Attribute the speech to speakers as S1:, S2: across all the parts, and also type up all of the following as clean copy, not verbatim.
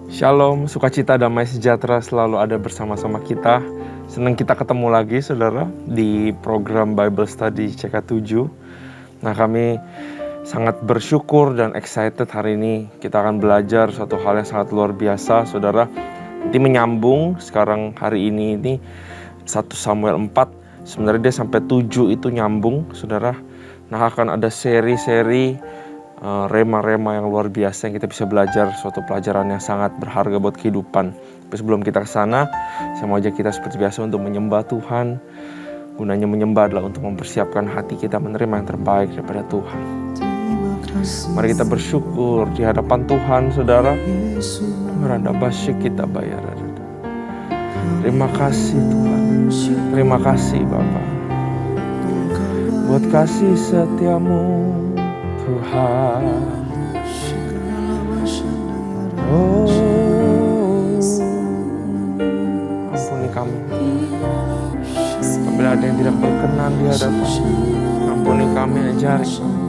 S1: Shalom, sukacita, damai sejahtera selalu ada bersama-sama kita. Senang kita ketemu lagi saudara di program Bible Study CK7. Nah, kami sangat bersyukur dan excited hari ini kita akan belajar suatu hal yang sangat luar biasa saudara. Nanti menyambung sekarang hari ini 1 Samuel 4. Sebenarnya dia sampai 7 itu nyambung saudara. Nah, akan ada seri-seri rema-rema yang luar biasa yang kita bisa belajar, suatu pelajaran yang sangat berharga buat kehidupan. Tapi sebelum kita ke sana, saya mau ajak kita seperti biasa untuk menyembah Tuhan. Gunanya menyembah adalah untuk mempersiapkan hati kita menerima yang terbaik daripada Tuhan. Mari kita bersyukur di hadapan Tuhan, saudara. Meranda basyik kita bayar. Terima kasih Tuhan. Terima kasih Bapa buat kasih setiamu Tuhan. Oh, ampuni kami apabila ada yang tidak berkenan di hadapan. Ampuni kami, ajari kami.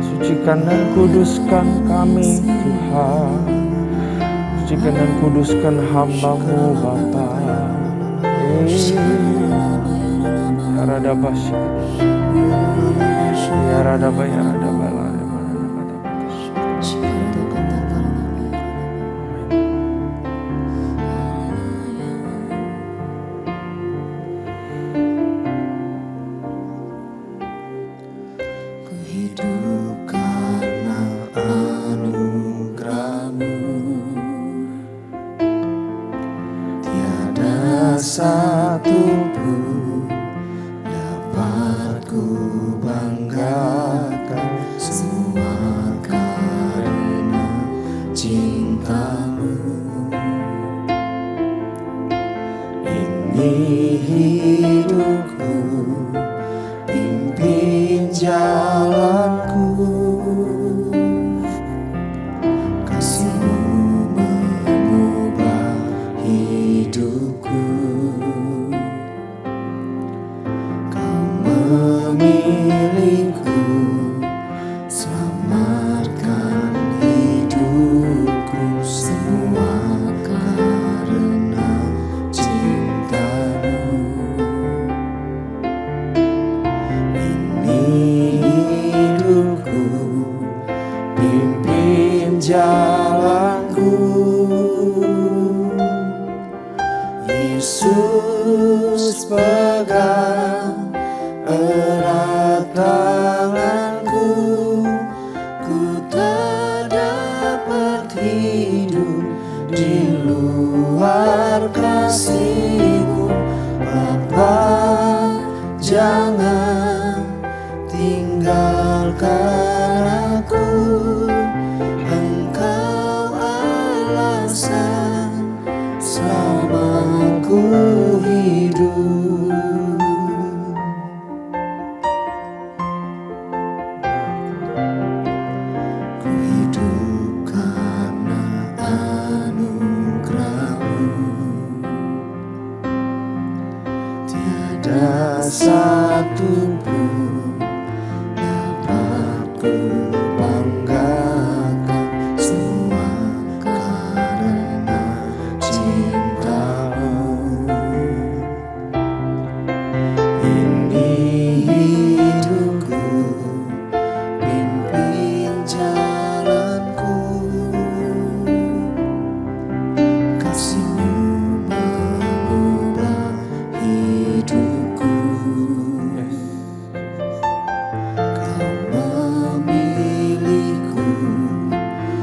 S1: Sucikan dan kuduskan kami Tuhan. Sucikan dan kuduskan hamba-Mu Bapa. Arada basyik. Ya rada bayar rada bala ya mana kata
S2: Ku hidup karena anugerah-Mu, tiada satu pun dapat ku banggakan, semua karena cinta-Mu. Ini hidupku, pimpin jalanku, kasih-Mu mengubah hidupku. Kau memilihku, selamatkan hidupku, semua karena cinta-Mu. Ini hidupku, pimpin jalanku, Yesus pegang erat tanganku. Ku tak dapat hidup di luar kasih-Mu, Bapa. Jangan tinggalkan aku, Engkau alasan selama ku hidup. Ku hidup karena anugerah-Mu, tiada satu pun dapat ku banggakan, semua karena cinta-Mu. Ini hidupku, pimpin jalanku, kasih-Mu mengubah hidupku. Kau memilihku,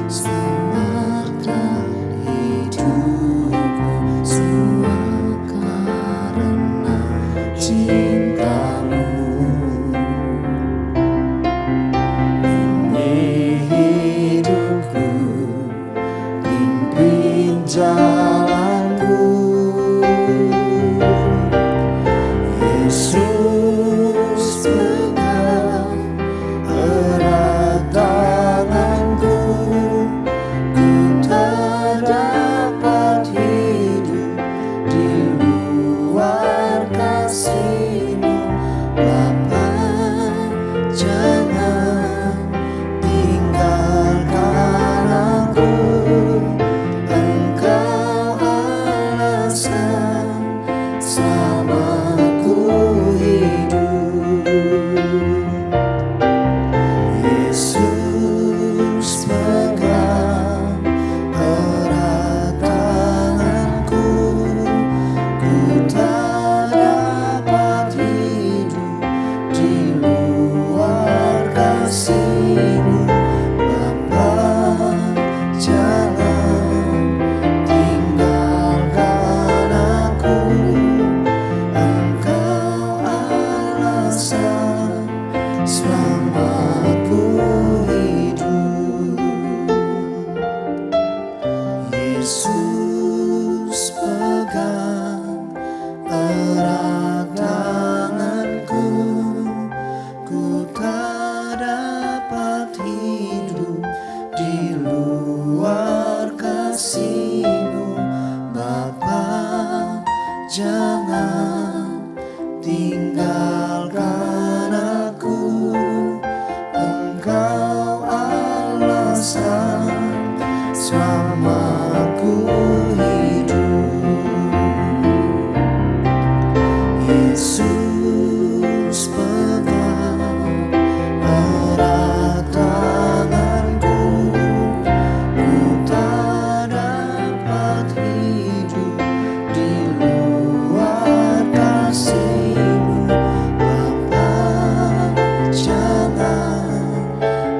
S2: selamatkan hidupku, semua karena cinta-Mu. Ini hidupku, pimpin jalanku, Yesus pegang erat tanganku. luar kasih-Mu Bapa, jangan tinggalkan aku. Engkau alasan selama aku hidup. Yesus, pegang erat tanganku, ku tak dapat hidup di luar kasih-Mu Bapa, jangan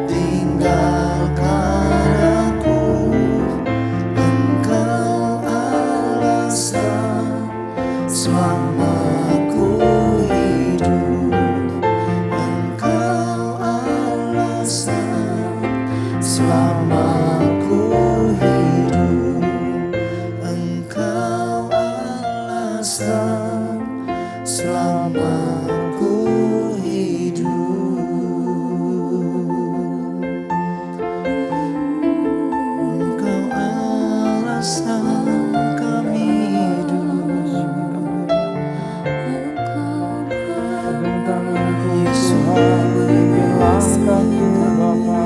S2: tinggalkan aku. Engkau alasan selama aku hidup. Engkau alasan selama aku hidup. Engkau alasan selama aku hidup. Engkau alasan kami hidup.
S1: Pegang tanganku Tuhan, pimpin langkahku Bapa.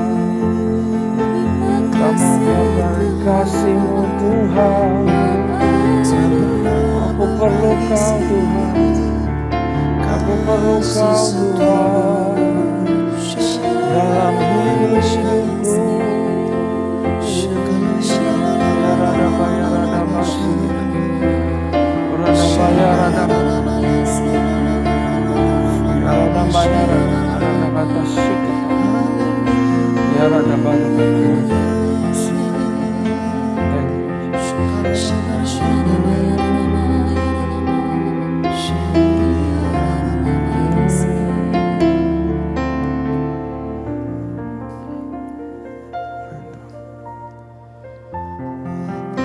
S1: Kami menyadari kasih-Mu Tuhan. Aku perlu Kau Tuhan. Aku perlu Kau Tuhan dalam hidupku. Rada bayar rada basi, rada bayar rada rada bayar rada kata sikit, ya rada bayar. Thank you.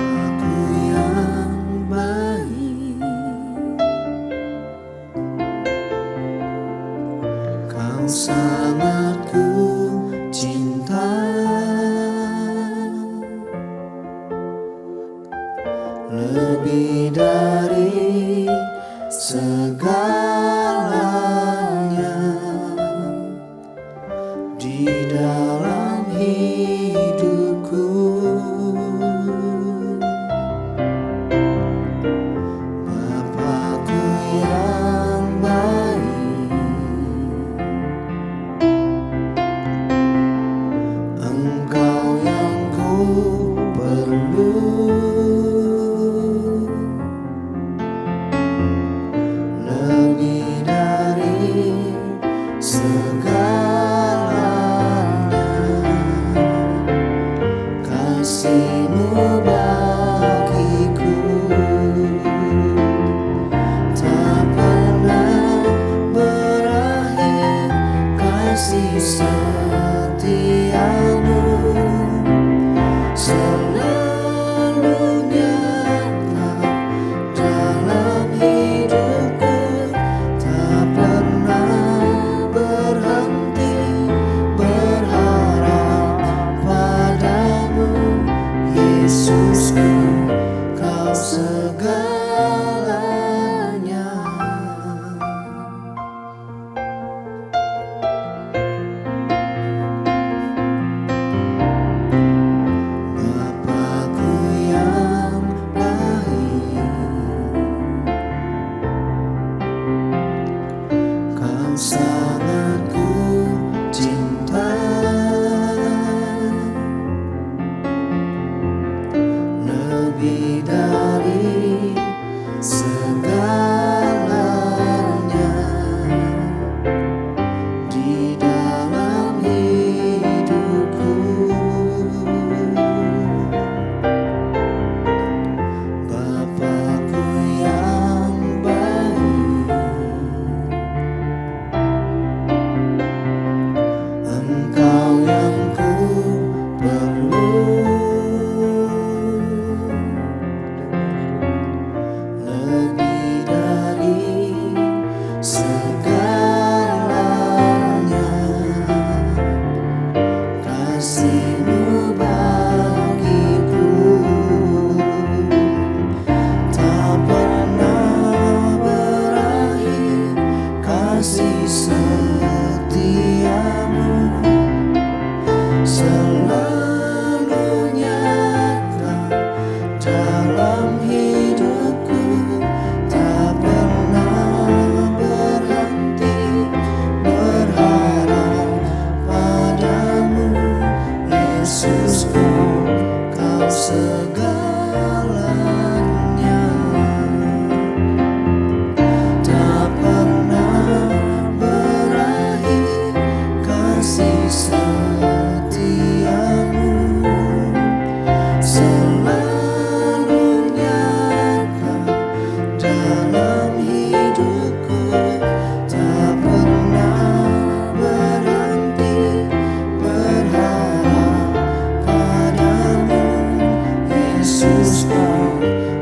S2: Aku yang baik, Kau sangat ku cinta, lebih dari segalanya di dalam hidupku. Bapakku yang baik, Engkau yang ku perlu, lebih Kau segalanya, tak pernah berakhir kasih setiamu, selalu nyata dalam hidupku, tak pernah berhenti berharap padamu. Yesusku,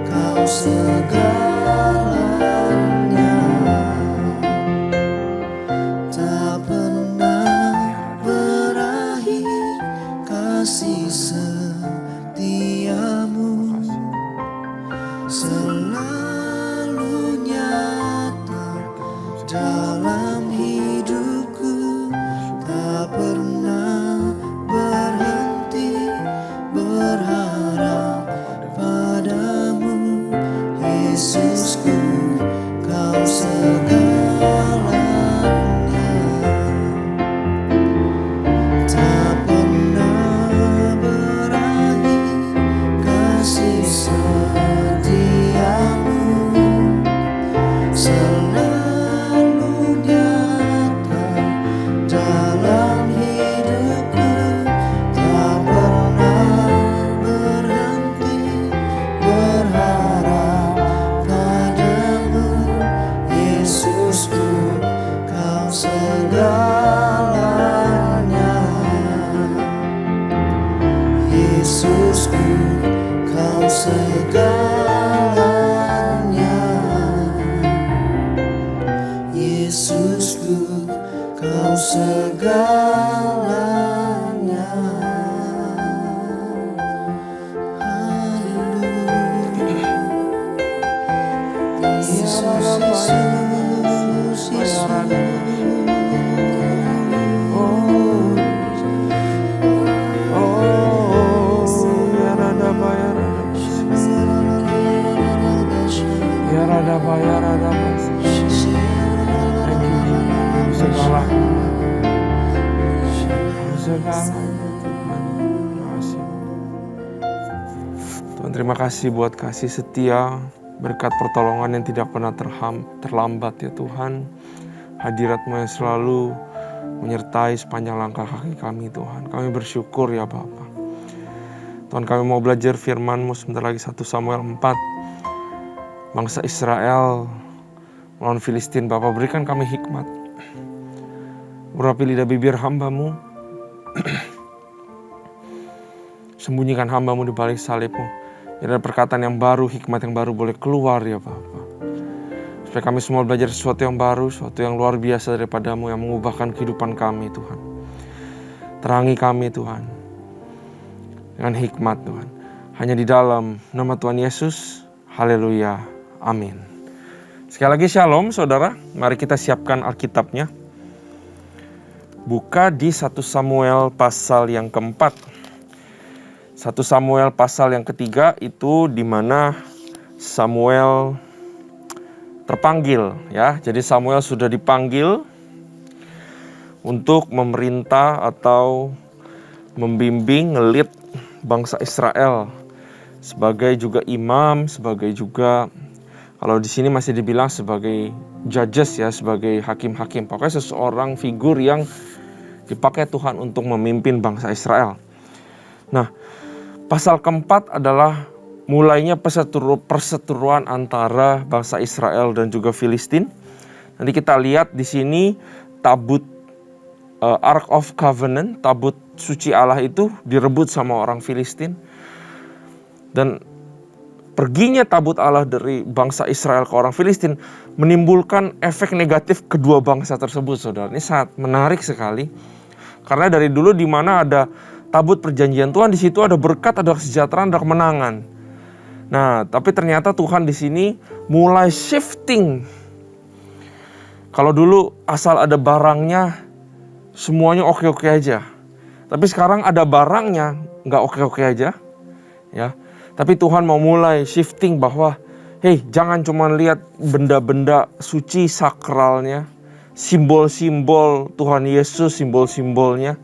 S2: Kau segalanya, tak pernah berakhir kasih setiamu, selalu nyata dalam hidupku, tak pernah berhenti berharap padamu. Yesusku, Kau segalanya, tak pernah berakhir kasih setiamu, selalu nyata dalam hidupku, tak pernah berhenti berharap padamu. Yesusku, Kau segalanya. Yesusku, Kau segalanya. Yesusku, Kau segalanya. Haleluya. Yesus, Yesus, Yesus.
S1: Tuhan, terima kasih buat kasih setia, berkat pertolongan yang tidak pernah terlambat ya Tuhan. Hadirat-Mu yang selalu menyertai sepanjang langkah kaki kami Tuhan. Kami bersyukur ya Bapa. Tuhan, kami mau belajar firman-Mu sebentar lagi, 1 Samuel 4. Bangsa Israel melawan Filistin. Bapa, berikan kami hikmat. Urapi lidah bibir hamba-Mu. Sembunyikan hamba-Mu di balik salib-Mu. Biar ada perkataan yang baru, hikmat yang baru boleh keluar ya Bapa. Supaya kami semua belajar sesuatu yang baru, sesuatu yang luar biasa daripada-Mu yang mengubahkan kehidupan kami Tuhan. Terangi kami Tuhan dengan hikmat Tuhan. Hanya di dalam nama Tuhan Yesus. Haleluya. Amin. Sekali lagi shalom saudara. Mari kita siapkan Alkitabnya. Buka di 1 Samuel pasal yang keempat. 1 Samuel pasal yang ketiga itu di mana Samuel terpanggil ya. Jadi Samuel sudah dipanggil untuk memerintah atau membimbing, ngelit bangsa Israel sebagai juga imam, sebagai juga kalau di sini masih dibilang sebagai judges ya, sebagai hakim-hakim. Pokoknya seseorang figur yang dipakai Tuhan untuk memimpin bangsa Israel. Nah, pasal keempat adalah mulainya perseteruan antara bangsa Israel dan juga Filistin. Nanti kita lihat di sini tabut Ark of Covenant, tabut suci Allah itu direbut sama orang Filistin. Dan perginya tabut Allah dari bangsa Israel ke orang Filistin menimbulkan efek negatif kedua bangsa tersebut, saudara. Ini sangat menarik sekali. Karena dari dulu di mana ada tabut perjanjian Tuhan, di situ ada berkat, ada kesejahteraan, ada kemenangan. Nah, tapi ternyata Tuhan di sini mulai shifting. Kalau dulu asal ada barangnya, semuanya oke-oke aja. Tapi sekarang ada barangnya, nggak oke-oke aja. Ya, tapi Tuhan mau mulai shifting bahwa, hey, jangan cuma lihat benda-benda suci sakralnya, simbol-simbol Tuhan Yesus, simbol-simbolnya.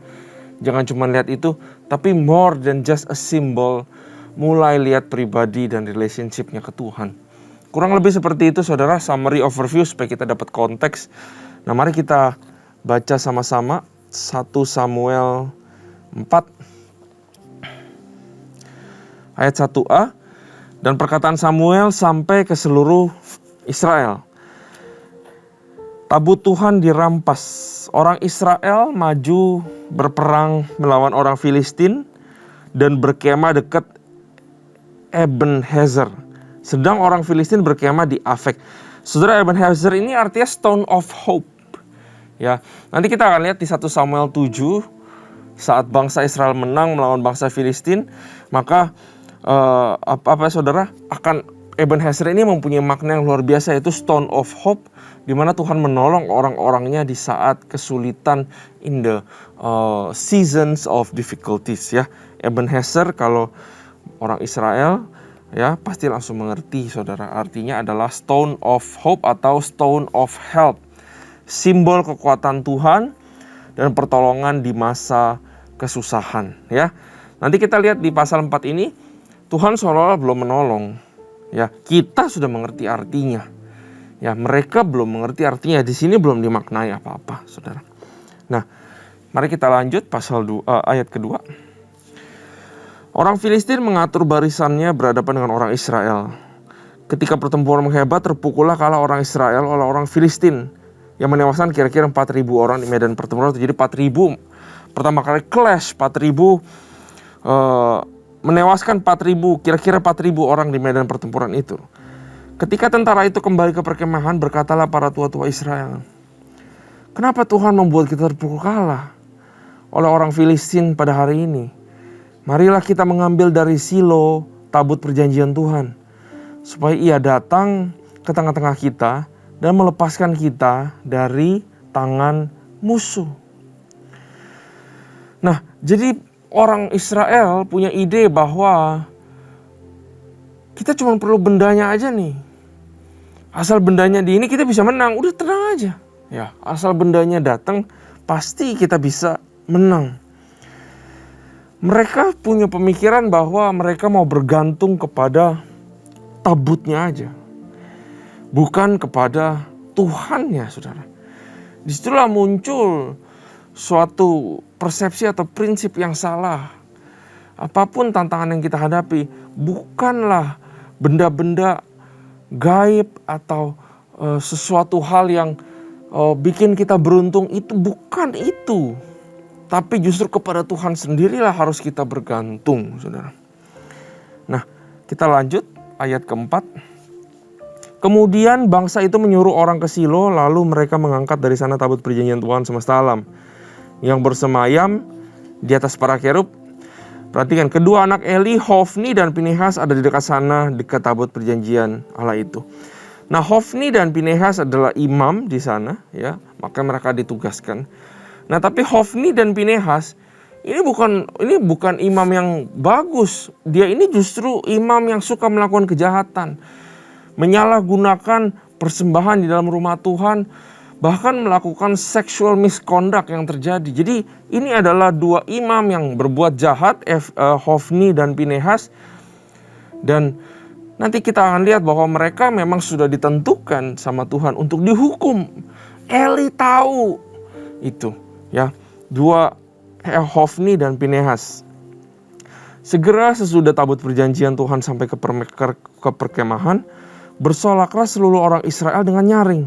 S1: Jangan cuma lihat itu, tapi more than just a symbol, mulai lihat pribadi dan relationship-nya ke Tuhan. Kurang lebih seperti itu saudara, summary overview supaya kita dapat konteks. Nah mari kita baca sama-sama 1 Samuel 4 ayat 1a. Dan perkataan Samuel sampai ke seluruh Israel. Tabut Tuhan dirampas. Orang Israel maju berperang melawan orang Filistin dan berkemah dekat Ebenezer. Sedang orang Filistin berkemah di Afek. Saudara, Ebenezer ini artinya Stone of Hope. Ya, nanti kita akan lihat di 1 Samuel 7 saat bangsa Israel menang melawan bangsa Filistin, maka saudara, akan Ebenezer ini mempunyai makna yang luar biasa, yaitu Stone of Hope, di mana Tuhan menolong orang-orangnya di saat kesulitan, in the seasons of difficulties ya. Ebenezer kalau orang Israel ya pasti langsung mengerti saudara, artinya adalah Stone of Hope atau Stone of Help, simbol kekuatan Tuhan dan pertolongan di masa kesusahan ya. Nanti kita lihat di pasal 4 ini Tuhan seolah-olah belum menolong. Ya, kita sudah mengerti artinya. Ya, mereka belum mengerti artinya. Di sini belum dimaknai apa-apa, saudara. Nah, mari kita lanjut pasal 2, ayat kedua. Orang Filistin mengatur barisannya berhadapan dengan orang Israel. Ketika pertempuran menghebat, terpukullah kalah orang Israel oleh orang Filistin yang menewaskan kira-kira 4.000 orang di medan pertempuran. Jadi 4.000 pertama kali clash, 4.000 menewaskan 4.000, kira-kira 4.000 orang di medan pertempuran itu. Ketika tentara itu kembali ke perkemahan, berkatalah para tua-tua Israel, kenapa Tuhan membuat kita terpukul kalah oleh orang Filistin pada hari ini? Marilah kita mengambil dari Silo tabut perjanjian Tuhan, supaya ia datang ke tengah-tengah kita dan melepaskan kita dari tangan musuh. Nah, jadi orang Israel punya ide bahwa kita cuma perlu bendanya aja nih. Asal bendanya di ini kita bisa menang, udah tenang aja. Ya, asal bendanya datang pasti kita bisa menang. Mereka punya pemikiran bahwa mereka mau bergantung kepada tabutnya aja, bukan kepada Tuhannya, saudara. Disitulah muncul suatu persepsi atau prinsip yang salah. Apapun tantangan yang kita hadapi, bukanlah benda-benda gaib atau sesuatu hal yang bikin kita beruntung, itu bukan itu. Tapi justru kepada Tuhan sendirilah harus kita bergantung, saudara. Nah, kita lanjut ayat keempat. Kemudian bangsa itu menyuruh orang ke Silo, lalu mereka mengangkat dari sana tabut perjanjian Tuhan semesta alam yang bersemayam di atas para kerub. Perhatikan, kedua anak Eli, Hofni dan Pinehas ada di dekat sana, dekat tabut perjanjian Allah itu. Nah, Hofni dan Pinehas adalah imam di sana, ya, maka mereka ditugaskan. Nah, tapi Hofni dan Pinehas ini bukan imam yang bagus. Dia ini justru imam yang suka melakukan kejahatan, menyalahgunakan persembahan di dalam rumah Tuhan, bahkan melakukan sexual misconduct yang terjadi. Jadi ini adalah dua imam yang berbuat jahat, Hofni dan Pinehas. Dan nanti kita akan lihat bahwa mereka memang sudah ditentukan sama Tuhan untuk dihukum. Eli tahu itu, ya, dua Hofni dan Pinehas. Segera sesudah tabut perjanjian Tuhan sampai ke perkemahan, bersolaklah seluruh orang Israel dengan nyaring,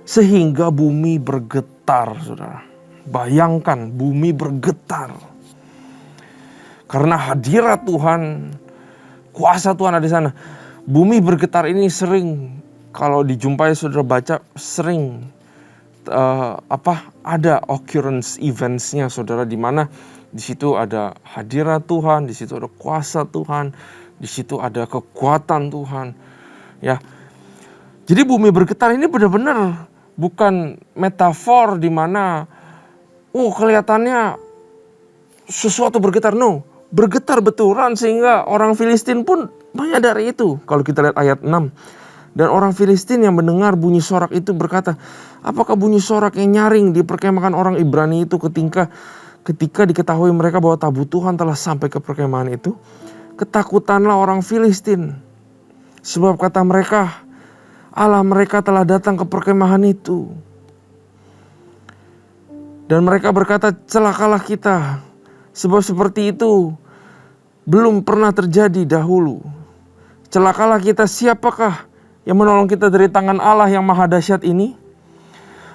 S1: sehingga bumi bergetar, saudara. Bayangkan, bumi bergetar karena hadirat Tuhan, kuasa Tuhan ada di sana. Bumi bergetar ini sering kalau dijumpai, saudara baca, sering ada occurrence eventsnya, saudara, di mana di situ ada hadirat Tuhan, di situ ada kuasa Tuhan, di situ ada kekuatan Tuhan, ya. Jadi bumi bergetar ini benar-benar bukan metafor di mana kelihatannya sesuatu bergetar, no, bergetar betulan sehingga orang Filistin pun menyadari itu. Kalau kita lihat ayat 6. Dan orang Filistin yang mendengar bunyi sorak itu berkata, apakah bunyi sorak yang nyaring di perkemahan orang Ibrani itu ketika diketahui mereka bahwa tabut Tuhan telah sampai ke perkemahan itu? Ketakutanlah orang Filistin, sebab kata mereka, Allah mereka telah datang ke perkemahan itu. Dan mereka berkata, celakalah kita, sebab seperti itu belum pernah terjadi dahulu. Celakalah kita, siapakah yang menolong kita dari tangan Allah yang maha dahsyat ini?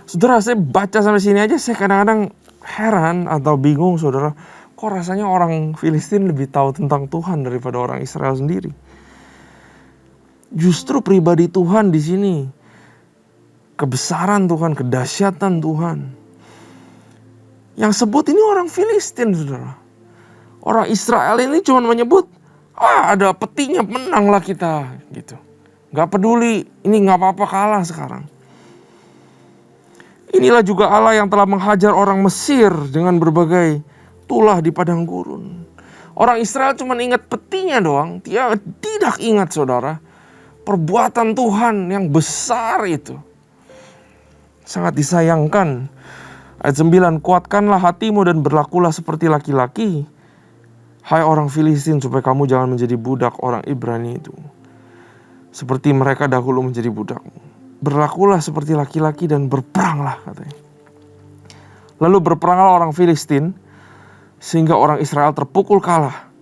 S1: Saudara, saya baca sampai sini aja saya kadang-kadang heran atau bingung, saudara. Kok rasanya orang Filistin lebih tahu tentang Tuhan daripada orang Israel sendiri? Justru pribadi Tuhan di sini, kebesaran Tuhan, kedahsyatan Tuhan. Yang sebut ini orang Filistin, saudara. Orang Israel ini cuma menyebut, ada petinya, menanglah kita, gitu. Gak peduli, ini gak apa-apa kalah sekarang. Inilah juga Allah yang telah menghajar orang Mesir dengan berbagai tulah di padang gurun. Orang Israel cuma ingat petinya doang, dia tidak ingat, saudara, perbuatan Tuhan yang besar itu. Sangat disayangkan. Ayat 9, kuatkanlah hatimu dan berlakulah seperti laki-laki, hai orang Filistin, supaya kamu jangan menjadi budak orang Ibrani itu, seperti mereka dahulu menjadi budak. Berlakulah seperti laki-laki dan berperanglah, katanya. Lalu berperanglah orang Filistin, sehingga orang Israel terpukul kalah.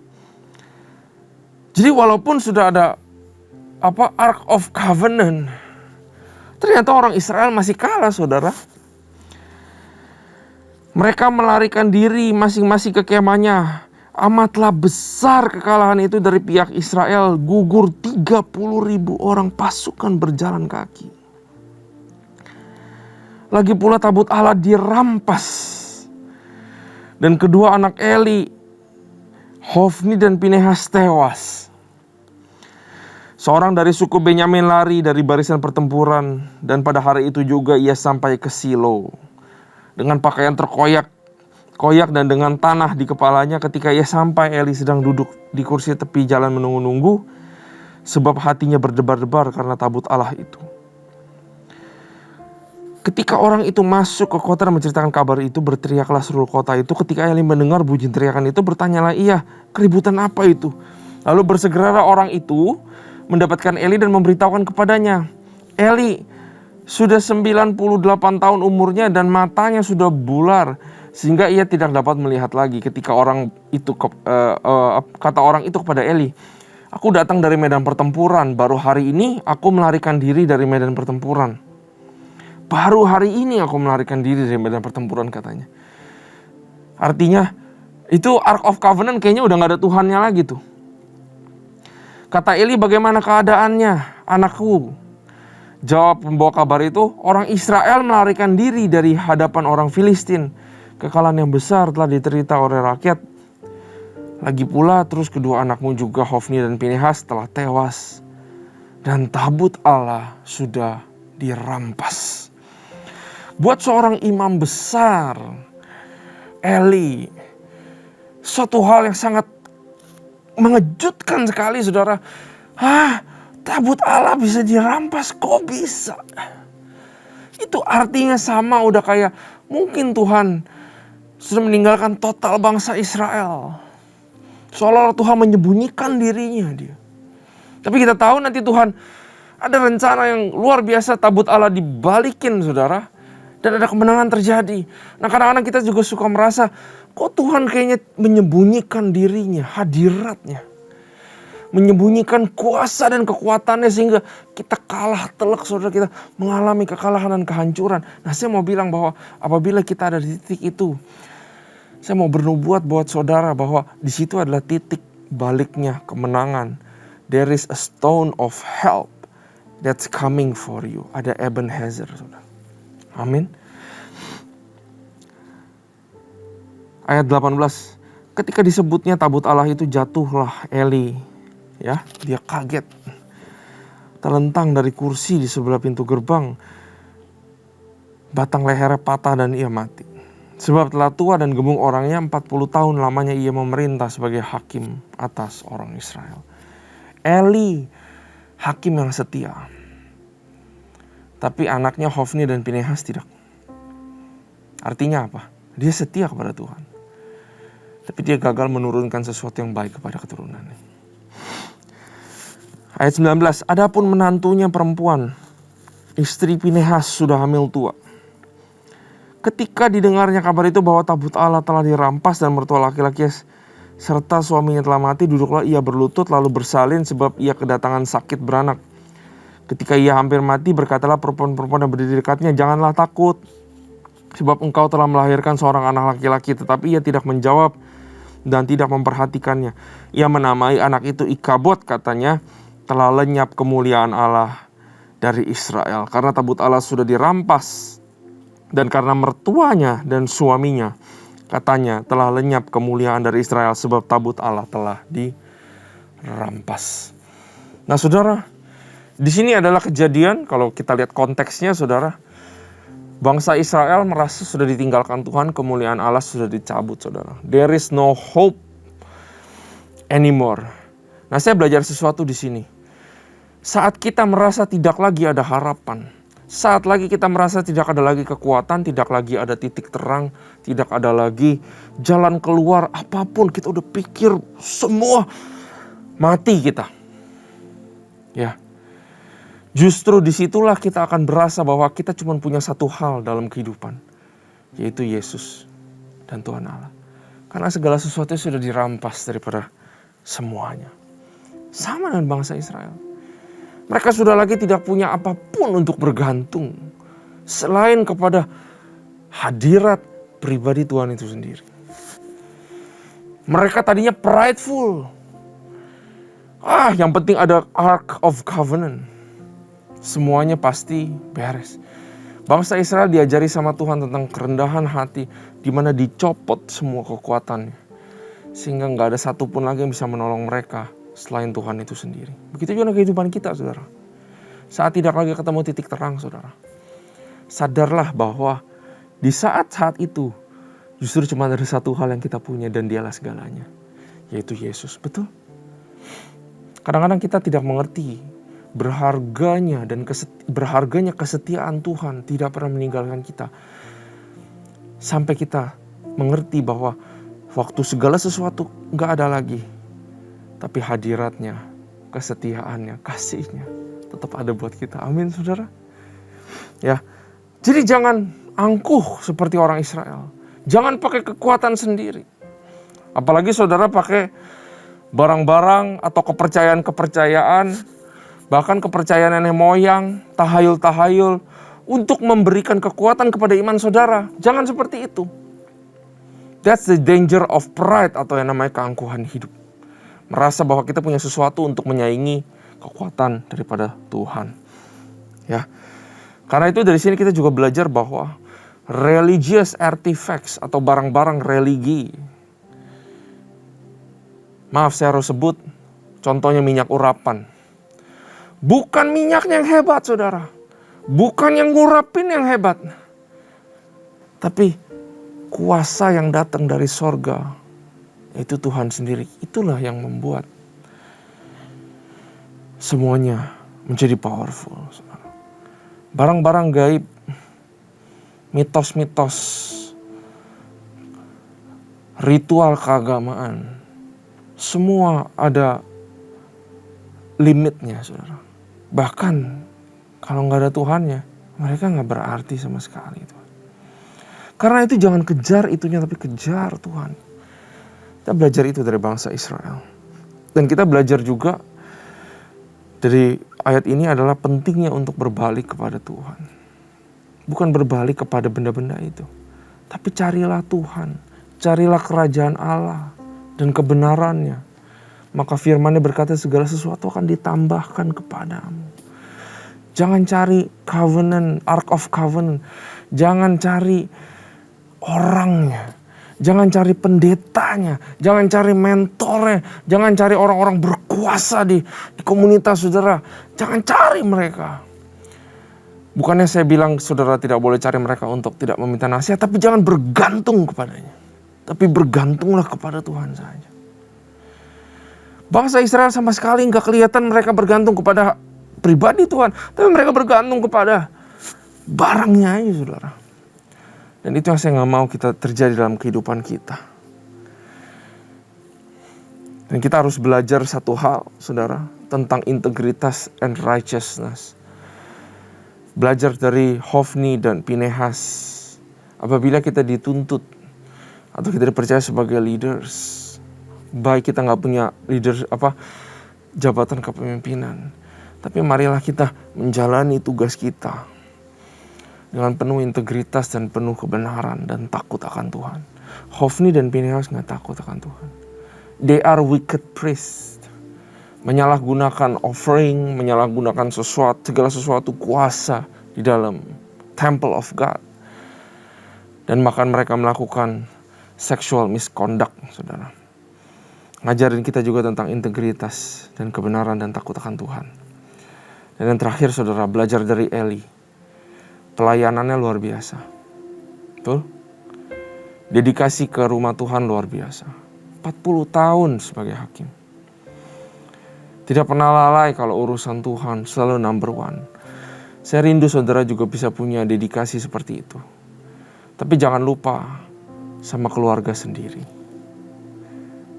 S1: Jadi walaupun sudah ada Ark of Covenant, ternyata orang Israel masih kalah, saudara. Mereka melarikan diri masing-masing ke kemahnya. Amatlah besar kekalahan itu dari pihak Israel. Gugur 30.000 orang pasukan berjalan kaki. Lagi pula tabut Allah dirampas. Dan kedua anak Eli, Hofni dan Pinehas, tewas. Seorang dari suku Benyamin lari dari barisan pertempuran. Dan pada hari itu juga ia sampai ke Silo dengan pakaian terkoyak dan dengan tanah di kepalanya. Ketika ia sampai, Eli sedang duduk di kursi tepi jalan menunggu-nunggu, sebab hatinya berdebar-debar karena tabut Allah itu. Ketika orang itu masuk ke kota dan menceritakan kabar itu, berteriaklah seluruh kota itu. Ketika Eli mendengar bunyi teriakan itu, bertanyalah ia, keributan apa itu? Lalu bersegeralah orang itu mendapatkan Eli dan memberitahukan kepadanya, Eli sudah 98 tahun umurnya dan matanya sudah bular, sehingga ia tidak dapat melihat lagi. Ketika orang itu kata orang itu kepada Eli, aku datang dari medan pertempuran, baru hari ini aku melarikan diri dari medan pertempuran. Baru hari ini aku melarikan diri dari medan pertempuran, katanya. Artinya itu Ark of Covenant kayaknya udah gak ada Tuhannya lagi tuh. Kata Eli, bagaimana keadaannya anakku? Jawab pembawa kabar itu, orang Israel melarikan diri dari hadapan orang Filistin. Kekalahan yang besar telah diterita oleh rakyat. Lagi pula terus kedua anakmu juga, Hofni dan Pinehas, telah tewas. Dan tabut Allah sudah dirampas. Buat seorang imam besar, Eli, suatu hal yang sangat mengejutkan sekali, saudara. Tabut Allah bisa dirampas, kok bisa? Itu artinya sama udah kayak mungkin Tuhan sudah meninggalkan total bangsa Israel. Seolah-olah Tuhan menyembunyikan dirinya dia. Tapi kita tahu nanti Tuhan ada rencana yang luar biasa, tabut Allah dibalikin, saudara. Dan ada kemenangan terjadi. Nah, kadang-kadang kita juga suka merasa, kok Tuhan kayaknya menyembunyikan dirinya, hadiratnya. Menyembunyikan kuasa dan kekuatannya sehingga kita kalah telak, saudara, kita mengalami kekalahan dan kehancuran. Nah, saya mau bilang bahwa apabila kita ada di titik itu, saya mau bernubuat buat saudara bahwa di situ adalah titik baliknya kemenangan. There is a stone of help that's coming for you. Ada Ebenezer, saudara. Amin. Ayat 18. Ketika disebutnya tabut Allah itu, jatuhlah Eli. Ya, dia kaget. Terlentang dari kursi di sebelah pintu gerbang. Batang lehernya patah dan ia mati. Sebab telah tua dan gemuk orangnya, 40 tahun lamanya ia memerintah sebagai hakim atas orang Israel. Eli, hakim yang setia. Tapi anaknya Hofni dan Pinehas tidak. Artinya apa? Dia setia kepada Tuhan. Tapi dia gagal menurunkan sesuatu yang baik kepada keturunannya. Ayat 19, adapun menantunya perempuan, istri Pinehas sudah hamil tua. Ketika didengarnya kabar itu bahwa tabut Allah telah dirampas dan mertua laki-laki serta suaminya telah mati, duduklah ia berlutut lalu bersalin sebab ia kedatangan sakit beranak. Ketika ia hampir mati, berkatalah perempuan-perempuan yang berdiri dekatnya, janganlah takut, sebab engkau telah melahirkan seorang anak laki-laki. Tetapi ia tidak menjawab dan tidak memperhatikannya. Ia menamai anak itu Ikabod, katanya, telah lenyap kemuliaan Allah dari Israel. Karena tabut Allah sudah dirampas, dan karena mertuanya dan suaminya, katanya, telah lenyap kemuliaan dari Israel, sebab tabut Allah telah dirampas. Nah saudara, di sini adalah kejadian, kalau kita lihat konteksnya saudara, bangsa Israel merasa sudah ditinggalkan Tuhan, kemuliaan Allah sudah dicabut saudara. There is no hope anymore. Nah saya belajar sesuatu di sini. Saat kita merasa tidak lagi ada harapan, saat lagi kita merasa tidak ada lagi kekuatan, tidak lagi ada titik terang, tidak ada lagi jalan keluar apapun, kita udah pikir semua mati kita. Ya. Justru disitulah kita akan berasa bahwa kita cuma punya satu hal dalam kehidupan, yaitu Yesus dan Tuhan Allah. Karena segala sesuatu sudah dirampas daripada semuanya. Sama dengan bangsa Israel. Mereka sudah lagi tidak punya apapun untuk bergantung selain kepada hadirat pribadi Tuhan itu sendiri. Mereka tadinya prideful. Yang penting ada Ark of Covenant. Semuanya pasti beres. Bangsa Israel diajari sama Tuhan tentang kerendahan hati, di mana dicopot semua kekuatannya, sehingga nggak ada satupun lagi yang bisa menolong mereka selain Tuhan itu sendiri. Begitu juga kehidupan kita, saudara. Saat tidak lagi ketemu titik terang, saudara, sadarlah bahwa di saat-saat itu justru cuma ada satu hal yang kita punya, dan dialah segalanya, yaitu Yesus. Betul? Kadang-kadang kita tidak mengerti berharganya kesetiaan Tuhan tidak pernah meninggalkan kita, sampai kita mengerti bahwa waktu segala sesuatu gak ada lagi, tapi hadiratnya, kesetiaannya, kasihnya tetap ada buat kita. Amin saudara. Ya, jadi jangan angkuh seperti orang Israel. Jangan pakai kekuatan sendiri. Apalagi saudara pakai barang-barang atau kepercayaan-kepercayaan, bahkan kepercayaan nenek moyang, tahayul-tahayul, untuk memberikan kekuatan kepada iman saudara. Jangan seperti itu. That's the danger of pride, atau yang namanya keangkuhan hidup. Merasa bahwa kita punya sesuatu untuk menyaingi kekuatan daripada Tuhan. Ya. Karena itu dari sini kita juga belajar bahwa religious artifacts atau barang-barang religi, maaf saya harus sebut, contohnya minyak urapan. Bukan minyaknya yang hebat saudara. Bukan yang ngurapin yang hebat. Tapi kuasa yang datang dari sorga, itu Tuhan sendiri. Itulah yang membuat semuanya menjadi powerful. Barang-barang gaib, mitos-mitos, ritual keagamaan, semua ada limitnya saudara. Bahkan kalau gak ada Tuhannya, mereka gak berarti sama sekali. Karena itu jangan kejar itunya, tapi kejar Tuhan. Kita belajar itu dari bangsa Israel. Dan kita belajar juga dari ayat ini adalah pentingnya untuk berbalik kepada Tuhan. Bukan berbalik kepada benda-benda itu, tapi carilah Tuhan. Carilah kerajaan Allah dan kebenarannya. Maka firman-Nya berkata segala sesuatu akan ditambahkan kepadamu. Jangan cari covenant, Ark of Covenant. Jangan cari orangnya. Jangan cari pendetanya, jangan cari mentornya, jangan cari orang-orang berkuasa di komunitas saudara. Jangan cari mereka. Bukannya saya bilang saudara tidak boleh cari mereka untuk tidak meminta nasihat, tapi jangan bergantung kepadanya. Tapi bergantunglah kepada Tuhan saja. Bangsa Israel sama sekali nggak kelihatan mereka bergantung kepada pribadi Tuhan, tapi mereka bergantung kepada barangnya aja saudara. Dan itu yang saya gak mau kita terjadi dalam kehidupan kita. Dan kita harus belajar satu hal, saudara, tentang integritas and righteousness. Belajar dari Hofni dan Pinehas. Apabila kita dituntut atau kita dipercaya sebagai leaders, baik kita nggak punya leaders jabatan kepemimpinan, tapi marilah kita menjalani tugas kita dengan penuh integritas dan penuh kebenaran dan takut akan Tuhan. Hofni dan Pinehas nggak takut akan Tuhan. They are wicked priests. Menyalahgunakan offering, menyalahgunakan segala sesuatu kuasa di dalam temple of God. Dan bahkan mereka melakukan sexual misconduct, saudara. Ngajarin kita juga tentang integritas dan kebenaran dan takut akan Tuhan. Dan yang terakhir, saudara, belajar dari Eli. Pelayanannya luar biasa. Betul? Dedikasi ke rumah Tuhan luar biasa. 40 tahun sebagai hakim. Tidak pernah lalai kalau urusan Tuhan, selalu number one. Saya rindu saudara juga bisa punya dedikasi seperti itu. Tapi jangan lupa sama keluarga sendiri.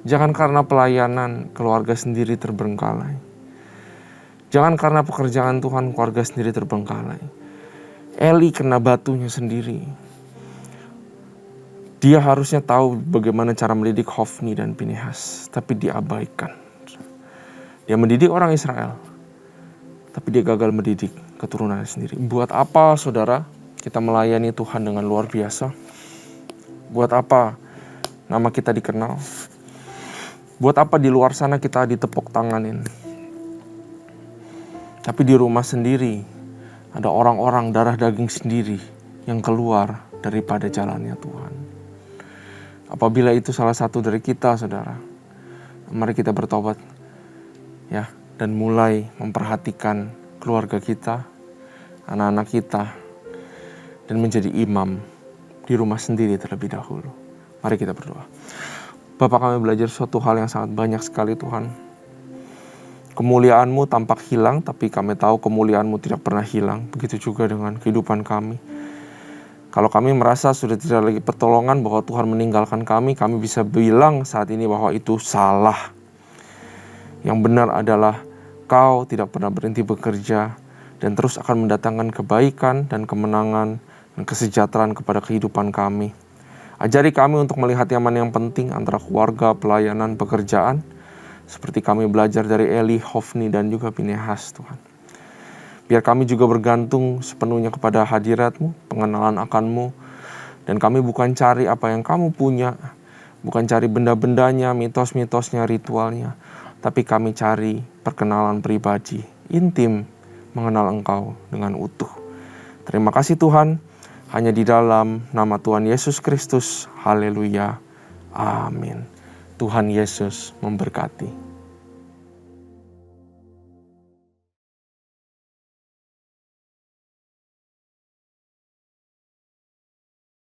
S1: Jangan karena pelayanan keluarga sendiri terbengkalai. Jangan karena pekerjaan Tuhan keluarga sendiri terbengkalai. Eli kena batunya sendiri. Dia harusnya tahu bagaimana cara mendidik Hofni dan Pinehas, tapi dia abaikan. Dia mendidik orang Israel, tapi dia gagal mendidik keturunannya sendiri. Buat apa, saudara, kita melayani Tuhan dengan luar biasa? Buat apa nama kita dikenal? Buat apa di luar sana kita ditepuk tanganin? Tapi di rumah sendiri ada orang-orang darah daging sendiri yang keluar daripada jalannya Tuhan. Apabila itu salah satu dari kita, saudara, mari kita bertobat, ya, dan mulai memperhatikan keluarga kita, anak-anak kita, dan menjadi imam di rumah sendiri terlebih dahulu. Mari kita berdoa. Bapa, kami belajar suatu hal yang sangat banyak sekali, Tuhan. Kemuliaan-Mu tampak hilang, tapi kami tahu kemuliaan-Mu tidak pernah hilang. Begitu juga dengan kehidupan kami. Kalau kami merasa sudah tidak lagi pertolongan bahwa Tuhan meninggalkan kami bisa bilang saat ini bahwa itu salah. Yang benar adalah Kau tidak pernah berhenti bekerja dan terus akan mendatangkan kebaikan dan kemenangan dan kesejahteraan kepada kehidupan kami. Ajari kami untuk melihat yang mana yang penting antara keluarga, pelayanan, pekerjaan. Seperti kami belajar dari Eli, Hofni, dan juga Pinehas, Tuhan. Biar kami juga bergantung sepenuhnya kepada hadirat-Mu, pengenalan akan-Mu. Dan kami bukan cari apa yang Kamu punya, bukan cari benda-bendanya, mitos-mitosnya, ritualnya. Tapi kami cari perkenalan pribadi, intim, mengenal Engkau dengan utuh. Terima kasih Tuhan, hanya di dalam nama Tuhan Yesus Kristus. Haleluya. Amin. Tuhan Yesus memberkati.